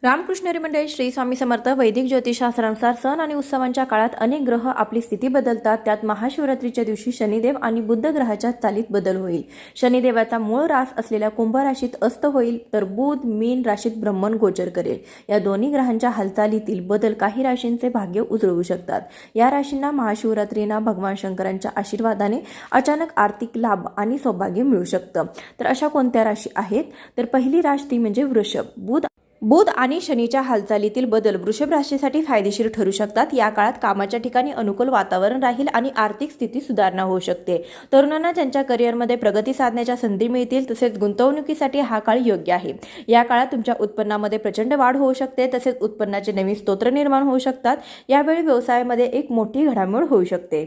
रामकृष्ण हरी मंडळी श्री स्वामी समर्थ वैदिक ज्योतिषशास्त्रानुसार सण आणि उत्सवांच्या काळात अनेक ग्रह आपली स्थिती बदलतात। त्यात महाशिवरात्रीच्या दिवशी शनिदेव आणि बुध ग्रहाच्या चालीत बदल होईल। शनिदेवाचा मूळ रास असलेल्या कुंभ राशीत अस्त होईल, तर बुध मीन राशीत ब्रह्मन गोचर करेल। या दोन्ही ग्रहांच्या हालचालीतील बदल काही राशींचे भाग्य उजळवू शकतात। या राशींना महाशिवरात्रीना भगवान शंकरांच्या आशीर्वादाने अचानक आर्थिक लाभ आणि सौभाग्य मिळू शकतं। तर अशा कोणत्या राशी आहेत? तर पहिली राशी ती म्हणजे वृषभ। बुध आणि शनीच्या हालचालीतील बदल वृषभ राशीसाठी फायदेशीर ठरू शकतात। या काळात कामाच्या ठिकाणी अनुकूल वातावरण राहील आणि आर्थिक स्थिती सुधारणा होऊ शकते। तरुणांना त्यांच्या करिअरमध्ये प्रगती साधण्याच्या संधी मिळतील, तसेच गुंतवणुकीसाठी हा काळ योग्य आहे। या काळात तुमच्या उत्पन्नामध्ये प्रचंड वाढ होऊ शकते, तसेच उत्पन्नाचे नवीन स्रोत निर्माण होऊ शकतात। यावेळी व्यवसायामध्ये एक मोठी घडामोड होऊ शकते।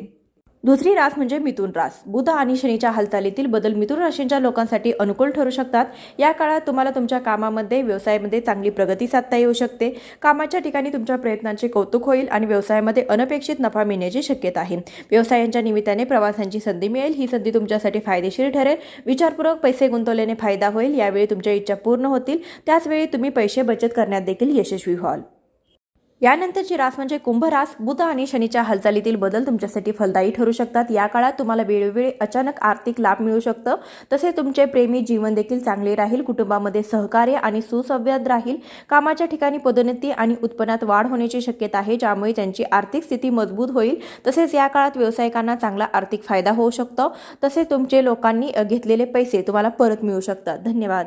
दुसरी रास म्हणजे मिथुन रास। बुध आणि शनीच्या हालचालीतील बदल मिथुन राशींच्या लोकांसाठी अनुकूल ठरू शकतात। या काळात तुम्हाला तुमच्या कामामध्ये व्यवसायामध्ये चांगली प्रगती साधता येऊ शकते। कामाच्या ठिकाणी तुमच्या प्रयत्नांचे कौतुक होईल आणि व्यवसायामध्ये अनपेक्षित नफा मिळण्याची शक्यता आहे। व्यवसायांच्या निमित्ताने प्रवासांची संधी मिळेल। ही संधी तुमच्यासाठी फायदेशीर ठरेल। विचारपूर्वक पैसे गुंतवल्याने फायदा होईल। यावेळी तुमच्या इच्छा पूर्ण होतील। त्याचवेळी तुम्ही पैसे बचत करण्यात देखील यशस्वी व्हाल। यानंतरची रास म्हणजे कुंभ रास। बुध आणि शनीच्या हालचालीतील बदल तुमच्यासाठी फलदायी ठरू शकतात। या काळात तुम्हाला वेळोवेळी अचानक आर्थिक लाभ मिळू शकतं, तसेच तुमचे प्रेमी जीवन देखील चांगले राहील। कुटुंबामध्ये सहकार्य आणि सुसंवाद राहील। कामाच्या ठिकाणी पदोन्नती आणि उत्पन्नात वाढ होण्याची शक्यता आहे, ज्यामुळे त्यांची आर्थिक स्थिती मजबूत होईल। तसेच या काळात व्यावसायिकांना चांगला आर्थिक फायदा होऊ शकतो, तसेच तुमचे लोकांनी घेतलेले पैसे तुम्हाला परत मिळू शकतात। धन्यवाद।